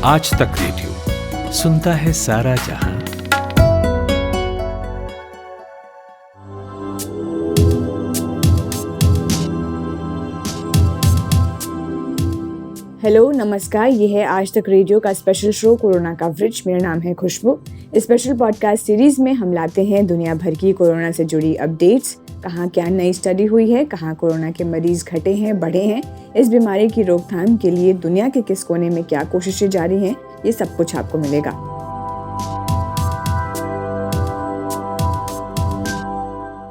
आज तक रेडियो सुनता है सारा जहां। हेलो नमस्कार, ये है आज तक रेडियो का स्पेशल शो कोरोना कवरेज। मेरा नाम है खुशबू। इस स्पेशल पॉडकास्ट सीरीज में हम लाते हैं दुनिया भर की कोरोना से जुड़ी अपडेट्स। कहाँ क्या नई स्टडी हुई है, कहाँ कोरोना के मरीज घटे हैं, बढ़े हैं, इस बीमारी की रोकथाम के लिए दुनिया के किस कोने में क्या कोशिशें जारी हैं, ये सब कुछ आपको मिलेगा।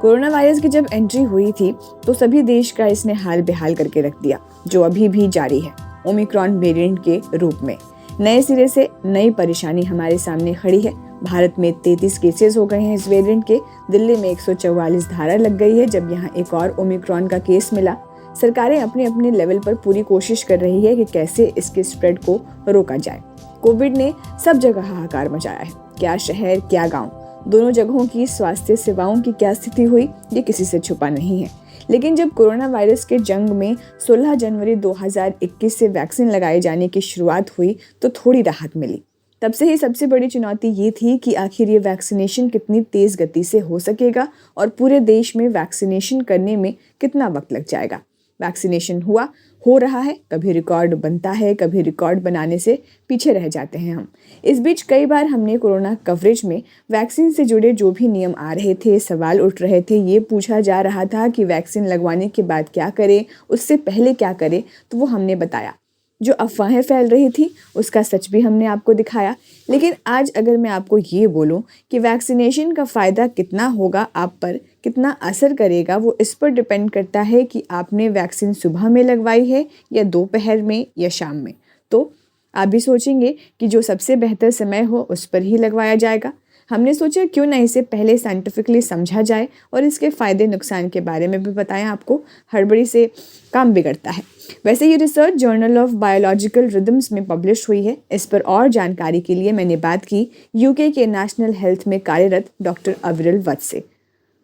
कोरोना वायरस की जब एंट्री हुई थी तो सभी देश का इसने हाल बेहाल करके रख दिया, जो अभी भी जारी है ओमिक्रॉन वेरिएंट के रूप में। नए सिरे से नई परेशानी हमारे सामने खड़ी है। भारत में 33 केसेस हो गए हैं इस वेरिएंट के। दिल्ली में 144 धारा लग गई है जब यहाँ एक और ओमिक्रॉन का केस मिला। सरकारें अपने अपने लेवल पर पूरी कोशिश कर रही है कि कैसे इसके स्प्रेड को रोका जाए। कोविड ने सब जगह हाहाकार मचाया है। क्या शहर क्या गाँव, दोनों जगहों की स्वास्थ्य सेवाओं की क्या स्थिति हुई, ये किसी से छुपा नहीं है। लेकिन जब कोरोना वायरस के जंग में 16 जनवरी 2021 से वैक्सीन लगाए जाने की शुरुआत हुई तो थोड़ी राहत मिली। तब से ही सबसे बड़ी चुनौती ये थी कि आखिर ये वैक्सीनेशन कितनी तेज गति से हो सकेगा और पूरे देश में वैक्सीनेशन करने में कितना वक्त लग जाएगा। वैक्सीनेशन हो रहा है, कभी रिकॉर्ड बनता है, कभी रिकॉर्ड बनाने से पीछे रह जाते हैं हम। इस बीच कई बार हमने कोरोना कवरेज में वैक्सीन से जुड़े जो भी नियम आ रहे थे, सवाल उठ रहे थे, ये पूछा जा रहा था कि वैक्सीन लगवाने के बाद क्या करें, उससे पहले क्या करें, तो वो हमने बताया। जो अफवाहें फैल रही थी उसका सच भी हमने आपको दिखाया। लेकिन आज अगर मैं आपको ये बोलूं कि वैक्सीनेशन का फ़ायदा कितना होगा आप पर, कितना असर करेगा, वो इस पर डिपेंड करता है कि आपने वैक्सीन सुबह में लगवाई है या दोपहर में या शाम में। तो आप भी सोचेंगे कि जो सबसे बेहतर समय हो उस पर ही लगवाया जाएगा। हमने सोचा क्यों ना इसे पहले साइंटिफिकली समझा जाए और इसके फ़ायदे नुकसान के बारे में भी बताएं आपको। हड़बड़ी से काम बिगड़ता है। वैसे ये research journal of biological rhythms में पब्लिश हुई है। इस पर और जानकारी के लिए मैंने बात की यूके के नेशनल हेल्थ में कार्यरत डॉक्टर अविरल वत्स से।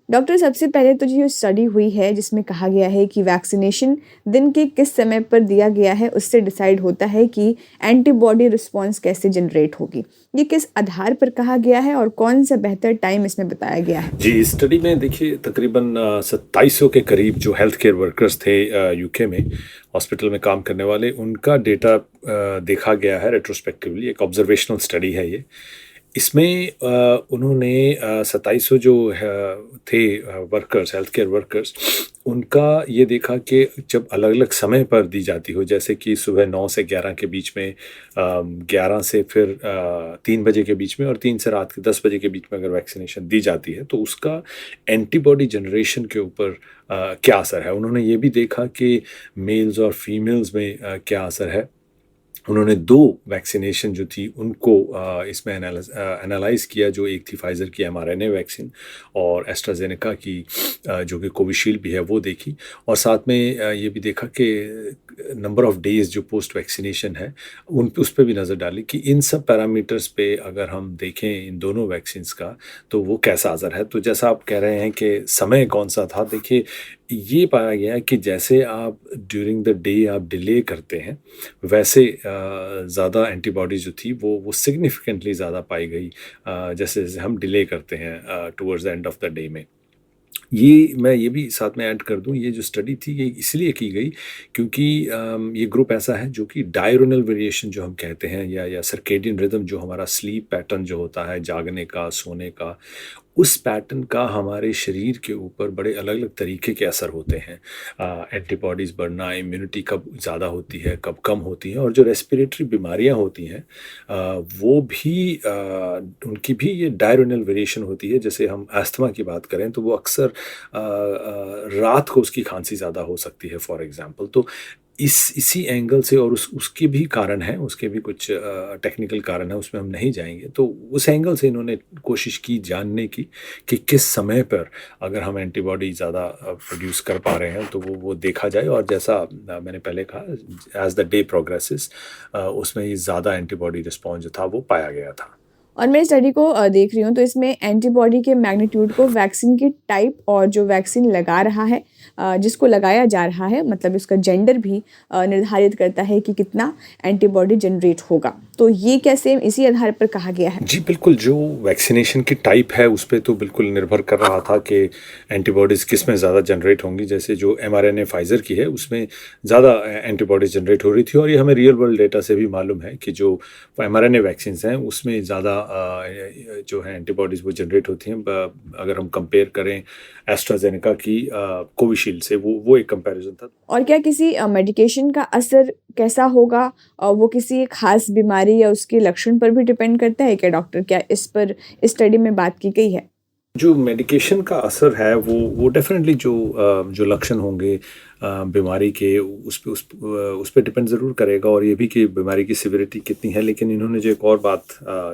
डॉक्टर, सबसे पहले तो जो स्टडी हुई है जिसमें कहा गया है कि वैक्सीनेशन दिन के किस समय पर दिया गया है उससे डिसाइड होता है कि एंटीबॉडी रिस्पॉन्स कैसे जनरेट होगी, ये किस आधार पर कहा गया है और कौन सा बेहतर टाइम इसमें बताया गया है? जी, इस स्टडी में देखिए तकरीबन 2700 के करीब जो हेल्थ केयर वर्कर्स थे यूके में हॉस्पिटल में काम करने वाले, उनका डेटा देखा गया है रेट्रोस्पेक्टिवली। एक ऑब्जर्वेशनल स्टडी है ये। इसमें उन्होंने 2700 जो थे वर्कर्स, हेल्थ केयर वर्कर्स, उनका ये देखा कि जब अलग अलग समय पर दी जाती हो, जैसे कि सुबह 9 से 11 के बीच में, 11 से फिर 3 बजे के बीच में और 3 से रात के 10 बजे के बीच में अगर वैक्सीनेशन दी जाती है तो उसका एंटीबॉडी जनरेशन के ऊपर क्या असर है। उन्होंने ये भी देखा कि मेल्स और फीमेल्स में क्या असर है। उन्होंने 2 वैक्सीनेशन जो थी उनको इसमें एनालाइज़ किया। जो एक थी फाइज़र की mRNA वैक्सीन और एस्ट्राजेनेका की जो कि कोविशील्ड भी है, वो देखी। और साथ में ये भी देखा कि नंबर ऑफ़ डेज़ जो पोस्ट वैक्सीनेशन है उस पर भी नज़र डाली कि इन सब पैरामीटर्स पे अगर हम देखें इन दोनों वैक्सीन्स का तो वो कैसा असर है। तो जैसा आप कह रहे हैं कि समय कौन सा था, देखिए ये पाया गया है कि जैसे आप ड्यूरिंग द डे आप डिले करते हैं वैसे ज़्यादा एंटीबॉडीज़ जो थी वो सिग्निफिकेंटली ज़्यादा पाई गई जैसे जैसे हम डिले करते हैं towards the end of the day में। मैं ये भी साथ में ऐड कर दूं, ये जो स्टडी थी ये इसलिए की गई क्योंकि ये ग्रुप ऐसा है जो कि डायरोनल वेरिएशन जो हम कहते हैं या सर्केडियन रिदम, जो हमारा स्लीप पैटर्न जो होता है जागने का, सोने का, उस पैटर्न का हमारे शरीर के ऊपर बड़े अलग अलग तरीके के असर होते हैं। एंटीबॉडीज़ बढ़ना, इम्यूनिटी कब ज़्यादा होती है, कब कम होती है, और जो रेस्पिरेटरी बीमारियां होती हैं वो भी उनकी भी ये डायरोनल वेरिएशन होती है। जैसे हम अस्थमा की बात करें तो वो अक्सर रात को उसकी खांसी ज़्यादा हो सकती है फॉर एग्ज़ाम्पल। तो इसी एंगल से, और उसके भी कारण हैं, उसके भी कुछ टेक्निकल कारण है, उसमें हम नहीं जाएंगे। तो उस एंगल से इन्होंने कोशिश की जानने की कि किस समय पर अगर हम एंटीबॉडी ज़्यादा प्रोड्यूस कर पा रहे हैं तो वो देखा जाए। और जैसा मैंने पहले कहा, एज द डे प्रोग्रेसेस उसमें ये ज़्यादा एंटीबॉडी रिस्पॉन्स जो था वो पाया गया था। और मैं स्टडी को देख रही हूँ तो इसमें एंटीबॉडी के मैग्नीट्यूड को वैक्सीन की टाइप और जो वैक्सीन लगा रहा है जिसको लगाया जा रहा है, मतलब उसका जेंडर भी निर्धारित करता है कि कितना एंटीबॉडी जनरेट होगा। तो ये क्या सेम इसी आधार पर कहा गया है? जी बिल्कुल, जो वैक्सीनेशन की टाइप है उस पे तो बिल्कुल निर्भर कर रहा था कि एंटीबॉडीज़ किस में ज़्यादा जनरेट होंगी। जैसे जो mRNA फाइज़र की है उसमें ज़्यादा एंटीबॉडीज़ जनरेट हो रही थी, और ये हमें रियल वर्ल्ड डेटा से भी मालूम है कि जो mRNA वैक्सीन्स हैं उसमें ज़्यादा जो है एंटीबॉडीज़ वो जनरेट होती हैं। अगर हम कंपेयर करें एस्ट्राजेनेका की कोविशील्ड से, वो एक कंपैरिजन था। और क्या किसी मेडिकेशन का असर कैसा होगा, वो किसी खास बीमारी या उसके लक्षण पर भी डिपेंड करता है क्या डॉक्टर? क्या इस पर इस स्टडी में बात की गई है? जो मेडिकेशन का असर है वो डेफिनेटली जो लक्षण होंगे बीमारी के उस पे डिपेंड ज़रूर करेगा, और ये भी कि बीमारी की सिविरिटी कितनी है। लेकिन इन्होंने जो एक और बात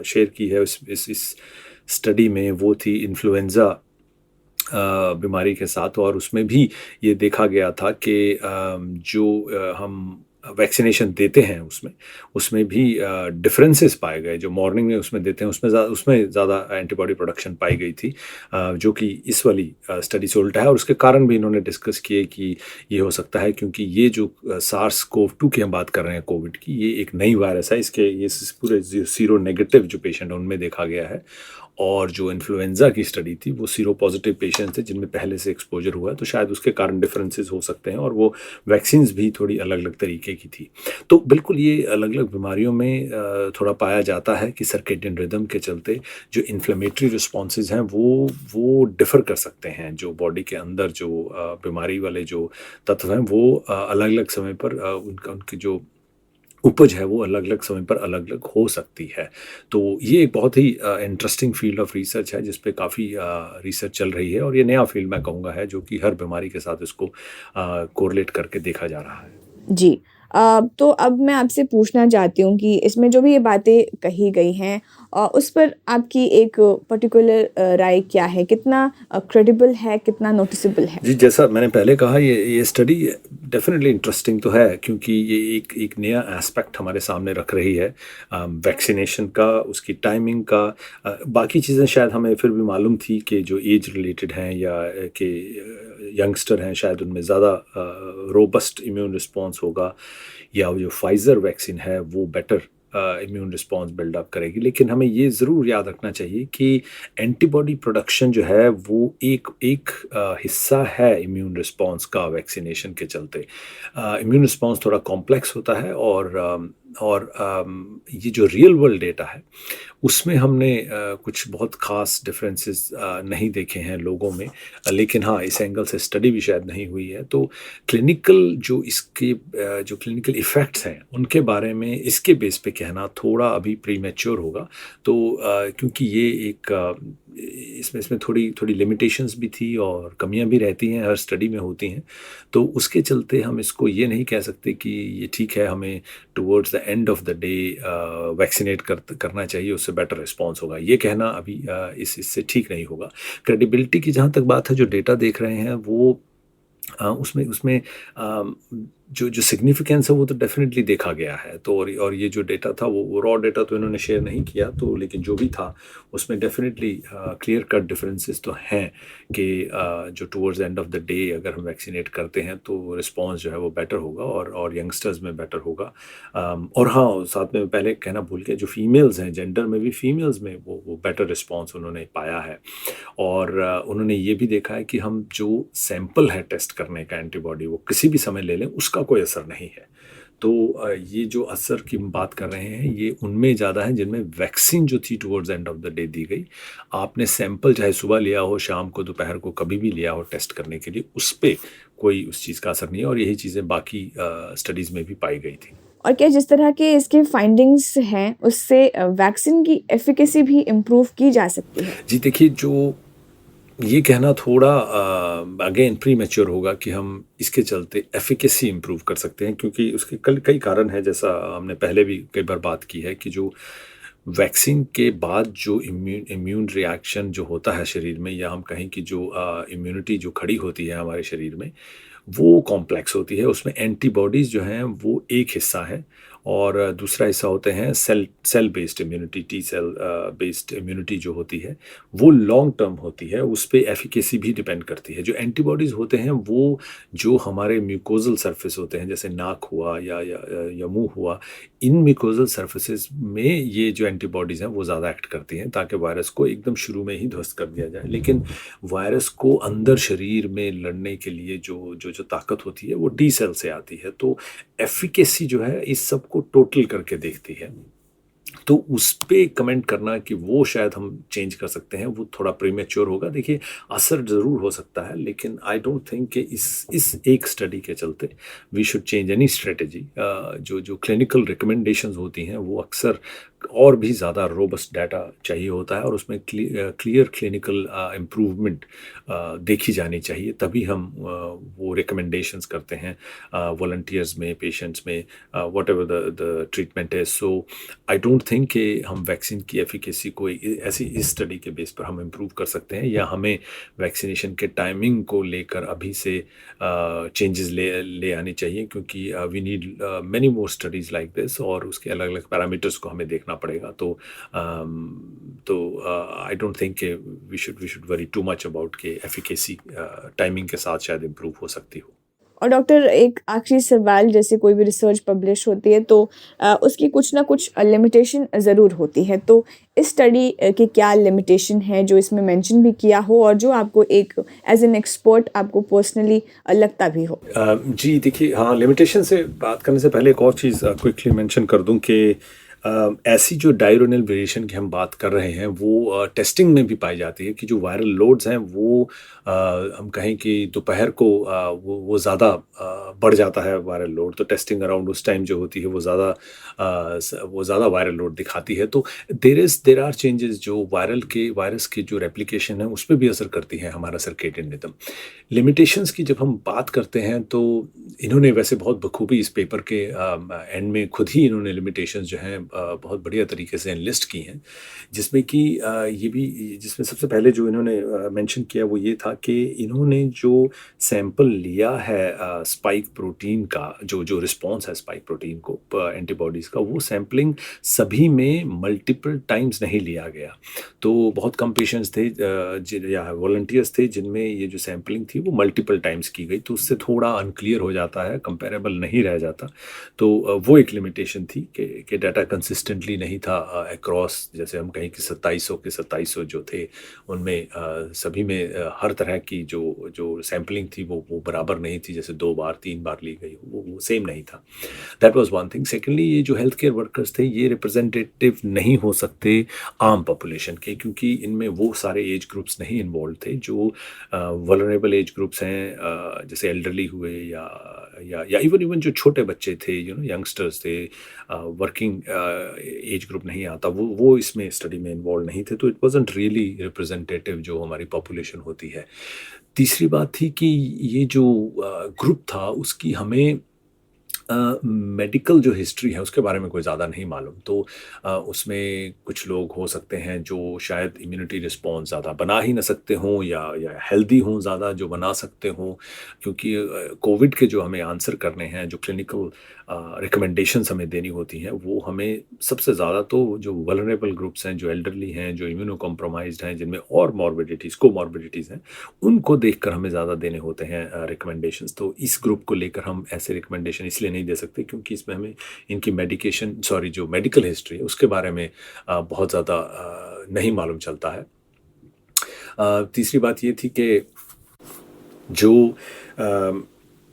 शेयर की है इस स्टडी में, वो थी इन्फ्लुएंज़ा बीमारी के साथ, और उसमें भी ये देखा गया था कि हम वैक्सीनेशन देते हैं उसमें भी डिफरेंसेस पाए गए। जो मॉर्निंग में उसमें देते हैं उसमें ज़्यादा एंटीबॉडी प्रोडक्शन पाई गई थी, जो कि इस वाली स्टडी से उल्टा है। और उसके कारण भी इन्होंने डिस्कस किए कि ये हो सकता है क्योंकि ये जो SARS-CoV-2 की हम बात कर रहे हैं, कोविड की, ये एक नई वायरस है। ये पूरे सीरो नेगेटिव जो पेशेंट है उनमें देखा गया है, और जो इन्फ्लुएंज़ा की स्टडी थी वो सीरो पॉजिटिव पेशेंट्स थे जिनमें पहले से एक्सपोजर हुआ है, तो शायद उसके कारण डिफरेंसेस हो सकते हैं। और वो वैक्सीन्स भी थोड़ी अलग अलग तरीके की थी। तो बिल्कुल ये अलग अलग बीमारियों में थोड़ा पाया जाता है कि सर्केडियन रिदम के चलते जो इन्फ्लेमेटरी रिस्पॉन्सेज हैं वो डिफ़र कर सकते हैं। जो बॉडी के अंदर जो बीमारी वाले जो तत्व हैं वो अलग अलग समय पर उनकी जो उपज है वो अलग अलग समय पर अलग अलग हो सकती है। तो ये एक बहुत ही इंटरेस्टिंग फील्ड ऑफ रिसर्च है जिस पे काफ़ी रिसर्च चल रही है, और ये नया फील्ड मैं कहूँगा है जो कि हर बीमारी के साथ इसको कोरिलेट करके देखा जा रहा है। जी। तो अब मैं आपसे पूछना चाहती हूँ कि इसमें जो भी ये बातें कही गई हैं, उस पर आपकी एक पर्टिकुलर राय क्या है? कितना क्रेडिबल है, कितना नोटिसेबल है? जी, जैसा मैंने पहले कहा, ये स्टडी डेफिनेटली इंटरेस्टिंग तो है, क्योंकि ये एक नया एस्पेक्ट हमारे सामने रख रही है वैक्सीनेशन का, उसकी टाइमिंग का। बाकी चीज़ें शायद हमें फिर भी मालूम थी कि जो एज रिलेटेड हैं या कि यंगस्टर हैं शायद उनमें ज़्यादा रोबस्ट इम्यून रिस्पॉन्स होगा, या जो फाइज़र वैक्सीन है वो बेटर इम्यून रिस्पॉन्स बिल्डअप करेगी। लेकिन हमें ये ज़रूर याद रखना चाहिए कि एंटीबॉडी प्रोडक्शन जो है वो एक हिस्सा है इम्यून रिस्पॉन्स का वैक्सीनेशन के चलते। इम्यून रिस्पॉन्स थोड़ा कॉम्प्लेक्स होता है, और ये जो रियल वर्ल्ड डेटा है उसमें हमने कुछ बहुत ख़ास डिफरेंसेस नहीं देखे हैं लोगों में। लेकिन हाँ, इस एंगल से स्टडी भी शायद नहीं हुई है। तो क्लिनिकल जो इसके जो क्लिनिकल इफ़ेक्ट्स हैं उनके बारे में इसके बेस पे कहना थोड़ा अभी प्रीमैच्योर होगा। तो क्योंकि ये एक इसमें थोड़ी लिमिटेशंस भी थी और कमियां भी रहती हैं, हर स्टडी में होती हैं। तो उसके चलते हम इसको ये नहीं कह सकते कि ये ठीक है, हमें towards the end of the day vaccinate करना चाहिए, उससे बेटर रिस्पॉन्स होगा। ये कहना अभी इससे ठीक नहीं होगा। क्रेडिबिलिटी की जहाँ तक बात है, जो डेटा देख रहे हैं वो उसमें जो सिग्निफिकेंस है वो तो डेफिनेटली देखा गया है। तो और ये जो डेटा था वो रॉ डेटा तो इन्होंने शेयर नहीं किया, तो लेकिन जो भी था उसमें डेफिनेटली क्लियर कट डिफरेंसेस तो हैं कि जो towards end of the day अगर हम वैक्सीनेट करते हैं तो रिस्पांस जो है वो बेटर होगा, और यंगस्टर्स में बेटर होगा। और हाँ, साथ में पहले कहना भूल गया, जो फीमेल्स हैं, जेंडर में भी फीमेल्स में वो बेटर रिस्पॉन्स उन्होंने पाया है। और उन्होंने ये भी देखा है कि हम जो सैंपल है टेस्ट करने का एंटीबॉडी, वो किसी भी समय ले लें उसका कोई असर नहीं है। तो ये जो असर की हम बात कर रहे हैं ये उनमें ज़्यादा है जिनमें वैक्सीन जो थी towards end of the day दी गई। आपने सैंपल चाहे सुबह लिया हो, शाम को, दोपहर को, कभी भी लिया हो टेस्ट करने के लिए, उस पर कोई उस चीज़ का असर नहीं है। और यही चीज़ें बाकी स्टडीज़ में भी पाई गई थी। और क्या जिस तरह के इसके फाइंडिंग्स हैं उससे वैक्सीन की एफिकेसी भी इम्प्रूव की जा सकती है? जी देखिए, जो ये कहना थोड़ा अगेन प्री मैच्योर होगा कि हम इसके चलते एफिकेसी इम्प्रूव कर सकते हैं, क्योंकि उसके कई कारण हैं। जैसा हमने पहले भी कई बार बात की है कि जो वैक्सीन के बाद जो इम्यून रिएक्शन जो होता है शरीर में, या हम कहें कि जो इम्यूनिटी जो खड़ी होती है हमारे शरीर में, वो कॉम्प्लेक्स होती है। उसमें एंटीबॉडीज़ जो हैं वो एक हिस्सा है, और दूसरा हिस्सा होते हैं cell based immunity, T cell based immunity जो होती है वो लॉन्ग टर्म होती है, उस पर एफिकेसी भी डिपेंड करती है। जो एंटीबॉडीज़ होते हैं वो जो हमारे म्यूकोजल सरफेस होते हैं, जैसे नाक हुआ या मुंह हुआ, इन म्यूकोजल सरफेसेस में ये जो एंटीबॉडीज़ हैं वो ज़्यादा एक्ट करती हैं ताकि वायरस को एकदम शुरू में ही ध्वस्त कर दिया जाए। लेकिन वायरस को अंदर शरीर में लड़ने के लिए जो ताकत होती है वो टी सेल से आती है। तो एफिकेसी जो है इस सब को टोटल करके देखती है। तो उस पे कमेंट करना कि वो शायद हम चेंज कर सकते हैं वो थोड़ा प्रीमेच्योर होगा। देखिए, असर ज़रूर हो सकता है, लेकिन आई डोंट थिंक कि इस एक स्टडी के चलते we should change any strategy. जो क्लिनिकल रिकमेंडेशंस होती हैं वो अक्सर और भी ज़्यादा रोबस्ट डाटा चाहिए होता है और उसमें क्लियर क्लिनिकल इम्प्रूवमेंट देखी जानी चाहिए, तभी हम वो रिकमेंडेशंस करते हैं वॉलंटियर्स में, पेशेंट्स में, वट एवर द ट्रीटमेंट है। सो आई डोंट थिंक कि हम वैक्सीन की एफिकेसी को ऐसी इस स्टडी के बेस पर हम इम्प्रूव कर सकते हैं, या हमें वैक्सीनेशन के टाइमिंग को लेकर अभी से चेंजेस ले आनी चाहिए, क्योंकि we need many more studies like this, और उसके अलग अलग पैरामीटर्स को हमें देखना पड़ेगा। तो I don't think we should worry too much about के एफिकेसी टाइमिंग के साथ शायद इम्प्रूव हो सकती हो। और डॉक्टर, एक आखिरी सवाल, जैसे कोई भी रिसर्च पब्लिश होती है तो उसकी कुछ ना कुछ लिमिटेशन ज़रूर होती है, तो इस स्टडी की क्या लिमिटेशन है जो इसमें मेंशन भी किया हो और जो आपको एक एज एन एक्सपर्ट आपको पर्सनली लगता भी हो? जी देखिए, हाँ, लिमिटेशन से बात करने से पहले एक और चीज़ क्विकली मेंशन कर दूं कि ऐसी जो डायरोनल वेरिएशन की हम बात कर रहे हैं वो टेस्टिंग में भी पाई जाती है कि जो वायरल लोड्स हैं वो हम कहें कि दोपहर को वो ज़्यादा बढ़ जाता है वायरल लोड, तो टेस्टिंग अराउंड उस टाइम जो होती है वो ज़्यादा वायरल लोड दिखाती है। तो देर आर चेंजेस जो वायरस की जो रेप्लिकेशन है उस पर भी असर करती है हमारा सर्केडियन रिदम। लिमिटेशंस की जब हम बात करते हैं तो इन्होंने वैसे बहुत बखूबी इस पेपर के एंड में खुद ही इन्होंने लिमिटेशंस जो हैं बहुत बढ़िया तरीके से एनलिस्ट की हैं, जिसमें कि जिसमें सबसे पहले जो इन्होंने मेंशन किया वो ये था कि इन्होंने जो सैंपल लिया है स्पाइक प्रोटीन का, जो रिस्पॉन्स है स्पाइक प्रोटीन को एंटीबॉडीज़ का, वो सैम्पलिंग सभी में मल्टीपल टाइम्स नहीं लिया गया। तो बहुत कम पेशेंट्स थे या वॉलंटियर्स थे जिनमें ये जो सैम्पलिंग थी वो मल्टीपल टाइम्स की गई, तो उससे थोड़ा अनक्लियर हो जाता है, कंपेरेबल नहीं रह जाता। तो वो एक लिमिटेशन थी कि डाटा कंसिस्टेंटली नहीं था अक्रॉस, जैसे हम कहें कि 2700 जो थे उनमें सभी में हर तरह की जो सैम्पलिंग थी वो बराबर नहीं थी, जैसे 2 बार 3 बार ली गई वो सेम नहीं था। That was one thing. Secondly, ये जो हेल्थ केयर वर्कर्स थे ये रिप्रेजेंटेटिव नहीं हो सकते आम पॉपुलेशन के, क्योंकि इनमें वो सारे एज ग्रुप्स नहीं इन्वॉल्व थे जो वल्नरेबल एज ग्रुप्स हैं, जैसे एल्डरली हुए या इवन जो छोटे बच्चे थे, यंगस्टर्स थे, वर्किंग एज ग्रुप नहीं आता, वो इसमें स्टडी में इन्वॉल्व नहीं थे। तो इट वाजंट रियली रिप्रेजेंटेटिव जो हमारी पॉपुलेशन होती है। तीसरी बात थी कि ये जो ग्रुप था उसकी हमें मेडिकल जो हिस्ट्री है उसके बारे में कोई ज़्यादा नहीं मालूम। तो उसमें कुछ लोग हो सकते हैं जो शायद इम्यूनिटी रिस्पॉन्स ज़्यादा बना ही ना सकते हों, या हेल्दी हों ज़्यादा जो बना सकते हों, क्योंकि कोविड के जो हमें आंसर करने हैं, जो क्लिनिकल रिकमेंडेशंस हमें देनी होती हैं, वो हमें सबसे ज़्यादा तो जो वल्नरेबल ग्रुप्स हैं, जो एल्डरली हैं, जो इम्यूनो कॉम्प्रोमाइज्ड हैं, जिनमें और कोमॉर्बिडिटीज़ हैं, उनको देखकर हमें ज़्यादा देने होते हैं रिकमेंडेशंस। तो इस ग्रुप को लेकर हम ऐसे रिकमेंडेशन इसलिए नहीं दे सकते क्योंकि इसमें हमें इनकी जो मेडिकल हिस्ट्री है उसके बारे में बहुत ज़्यादा नहीं मालूम चलता है। तीसरी बात ये थी कि जो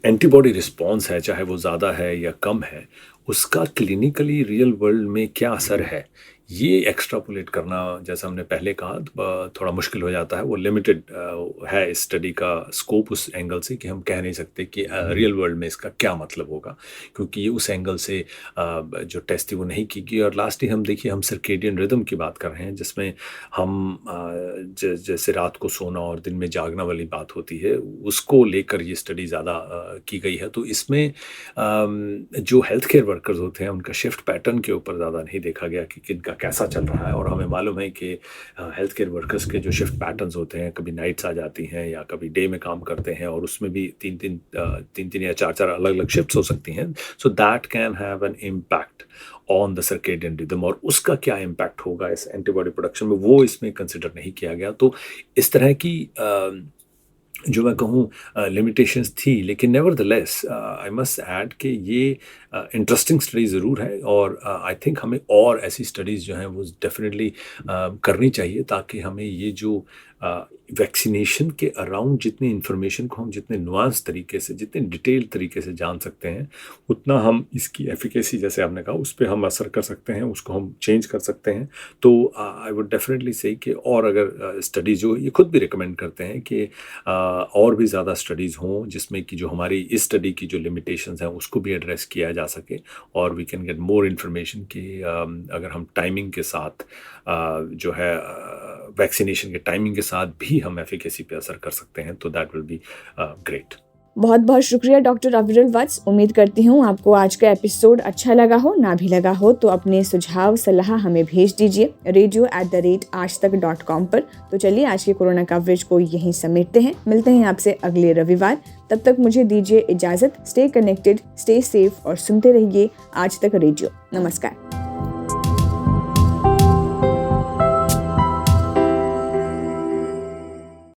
एंटीबॉडी रिस्पॉन्स है, चाहे वो ज़्यादा है या कम है, उसका क्लिनिकली रियल वर्ल्ड में क्या असर है, ये एक्स्ट्रापोलेट करना, जैसा हमने पहले कहा, थोड़ा मुश्किल हो जाता है। वो लिमिटेड है इस स्टडी का स्कोप उस एंगल से कि हम कह नहीं सकते कि रियल वर्ल्ड में इसका क्या मतलब होगा, क्योंकि ये उस एंगल से जो टेस्ट थी वो नहीं की गई। और लास्टली हम सर्केडियन रिदम की बात कर रहे हैं, जिसमें हम जैसे रात को सोना और दिन में जागना वाली बात होती है, उसको लेकर ये स्टडी ज़्यादा की गई है। तो इसमें जो हेल्थ केयर वर्कर्स होते हैं उनका शिफ्ट पैटर्न के ऊपर ज़्यादा नहीं देखा गया कि किनका कैसा चल रहा है। और हमें मालूम है कि हेल्थ केयर वर्कर्स के जो शिफ्ट पैटर्न्स होते हैं, कभी नाइट्स आ जाती हैं या कभी डे में काम करते हैं, और उसमें भी तीन या चार अलग अलग शिफ्ट्स हो सकती हैं। So that can have an impact on the circadian rhythm, और उसका क्या इम्पैक्ट होगा इस एंटीबॉडी प्रोडक्शन में, वो इसमें कंसिडर नहीं किया गया। तो इस तरह की जो मैं कहूँ लिमिटेशंस थी, लेकिन नेवरदलेस आई मस्ट ऐड कि ये इंटरेस्टिंग स्टडी ज़रूर है, और आई थिंक हमें और ऐसी स्टडीज़ जो हैं वो डेफिनेटली करनी चाहिए, ताकि हमें ये जो वैक्सीनेशन के अराउंड जितनी इन्फॉर्मेशन को हम जितने नुआंस तरीके से, जितने डिटेल तरीके से जान सकते हैं, उतना हम इसकी एफिकेसी, जैसे आपने कहा, उस पर हम असर कर सकते हैं, उसको हम चेंज कर सकते हैं। तो आई वुड डेफिनेटली से कि और अगर स्टडीज़ जो ये खुद भी रिकमेंड करते हैं कि और भी ज़्यादा स्टडीज़ हों, जिसमें कि जो हमारी इस स्टडी की जो लिमिटेशंस हैं उसको भी एड्रेस किया जा सके, और we can get more information कि अगर हम टाइमिंग के साथ जो है वैक्सीनेशन के टाइमिंग के साथ भी हम एफिकेसी पे असर कर सकते हैं, तो दैट विल बी ग्रेट। बहुत बहुत शुक्रिया डॉक्टर अविरल वत्स। उम्मीद करती हूँ आपको आज का एपिसोड अच्छा लगा हो। ना भी लगा हो तो अपने सुझाव सलाह हमें भेज दीजिए radio@aajtak.com पर। तो चलिए आज के कोरोना कवरेज को यहीं समेटते हैं। मिलते हैं आपसे अगले रविवार। तब तक मुझे दीजिए इजाज़त। स्टे कनेक्टेड, स्टे सेफ और सुनते रहिए आज तक रेडियो। नमस्कार।